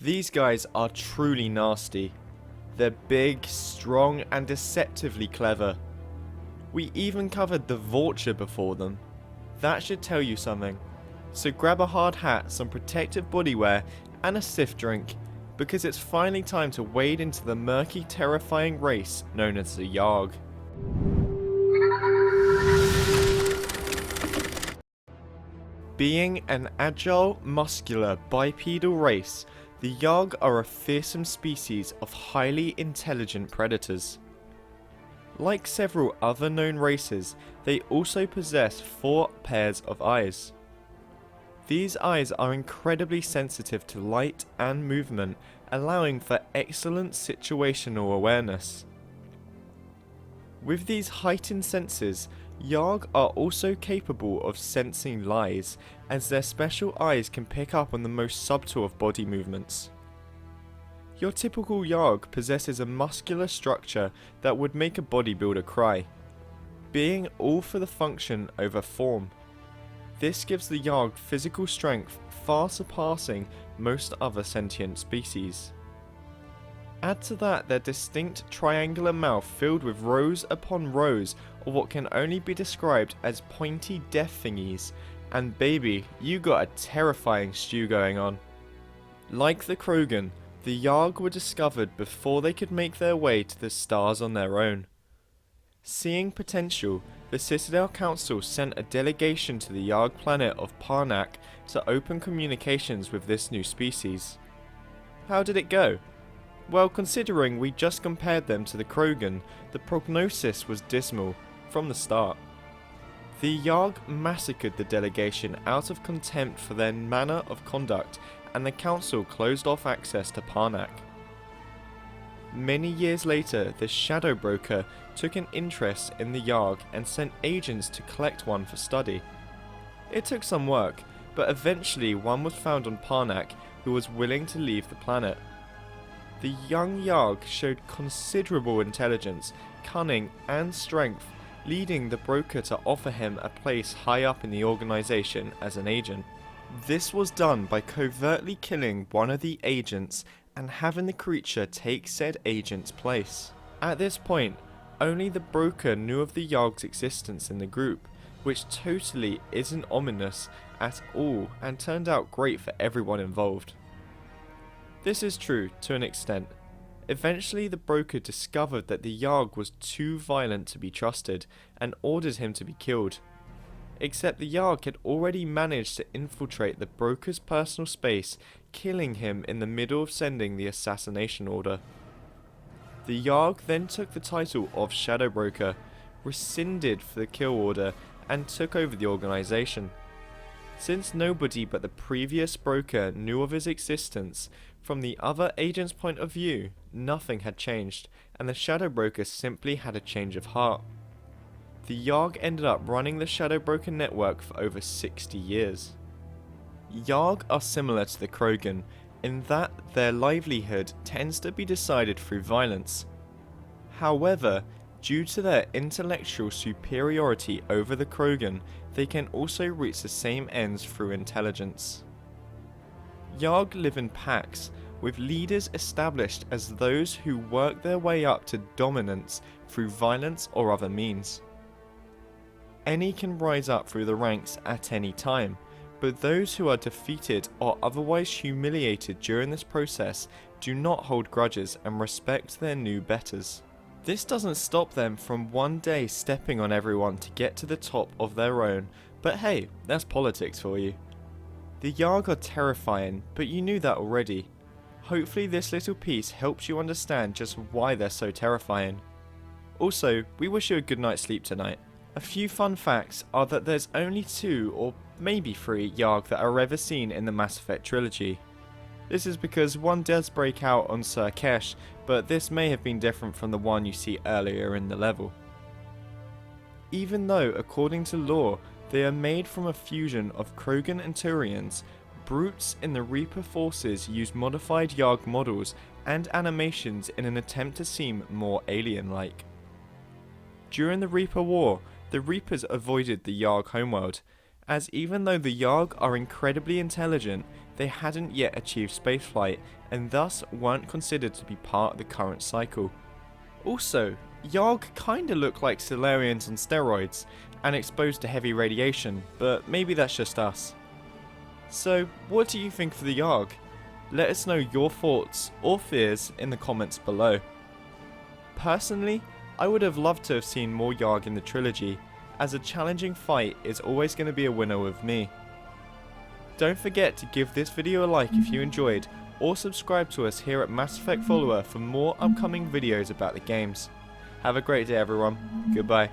These guys are truly nasty. They're big, strong, and deceptively clever. We even covered the vulture before them. That should tell you something. So grab a hard hat, some protective bodywear, and a stiff drink, because it's finally time to wade into the murky, terrifying race known as the Yahg. Being an agile, muscular, bipedal race, the Yahg are a fearsome species of highly intelligent predators. Like several other known races, they also possess 4 pairs of eyes. These eyes are incredibly sensitive to light and movement, allowing for excellent situational awareness. With these heightened senses, Yahg are also capable of sensing lies, as their special eyes can pick up on the most subtle of body movements. Your typical Yahg possesses a muscular structure that would make a bodybuilder cry, being all for the function over form. This gives the Yahg physical strength far surpassing most other sentient species. Add to that their distinct triangular mouth filled with rows upon rows of what can only be described as pointy death thingies, and baby, you got a terrifying stew going on. Like the Krogan, the Yahg were discovered before they could make their way to the stars on their own. Seeing potential, the Citadel Council sent a delegation to the Yahg planet of Parnak to open communications with this new species. How did it go? Well, considering we just compared them to the Krogan, the prognosis was dismal from the start. The Yahg massacred the delegation out of contempt for their manner of conduct, and the council closed off access to Parnak. Many years later, the Shadow Broker took an interest in the Yahg and sent agents to collect one for study. It took some work, but eventually one was found on Parnak who was willing to leave the planet. The young Yahg showed considerable intelligence, cunning, and strength, leading the broker to offer him a place high up in the organization as an agent. This was done by covertly killing one of the agents and having the creature take said agent's place. At this point, only the broker knew of the Yahg's existence in the group, which totally isn't ominous at all and turned out great for everyone involved. This is true to an extent. Eventually the broker discovered that the Yahg was too violent to be trusted and ordered him to be killed. Except the Yahg had already managed to infiltrate the broker's personal space, killing him in the middle of sending the assassination order. The Yahg then took the title of Shadow Broker, rescinded for the kill order, and took over the organization. Since nobody but the previous broker knew of his existence, from the other agent's point of view, nothing had changed, and the Shadow Broker simply had a change of heart. The Yahg ended up running the Shadow Broker network for over 60 years. Yahg are similar to the Krogan in that their livelihood tends to be decided through violence. However, due to their intellectual superiority over the Krogan, they can also reach the same ends through intelligence. Yahg live in packs, with leaders established as those who work their way up to dominance through violence or other means. Any can rise up through the ranks at any time, but those who are defeated or otherwise humiliated during this process do not hold grudges and respect their new betters. This doesn't stop them from one day stepping on everyone to get to the top of their own, but hey, that's politics for you. The Yahg are terrifying, but you knew that already. Hopefully this little piece helps you understand just why they're so terrifying. Also, we wish you a good night's sleep tonight. A few fun facts are that there's only 2 or maybe 3 Yahg that are ever seen in the Mass Effect trilogy. This is because one does break out on Sir Kesh, but this may have been different from the one you see earlier in the level. Even though, according to lore, they are made from a fusion of Krogan and Turians, brutes in the Reaper forces use modified Yahg models and animations in an attempt to seem more alien-like. During the Reaper War, the Reapers avoided the Yahg homeworld, as even though the Yahg are incredibly intelligent, they hadn't yet achieved spaceflight and thus weren't considered to be part of the current cycle. Also, Yahg kinda look like Solarians on steroids and exposed to heavy radiation, but maybe that's just us. So, what do you think for the Yahg? Let us know your thoughts or fears in the comments below. Personally, I would have loved to have seen more Yahg in the trilogy, as a challenging fight is always going to be a winner with me. Don't forget to give this video a like if you enjoyed, or subscribe to us here at MassEffectFollower for more upcoming videos about the games. Have a great day everyone, goodbye.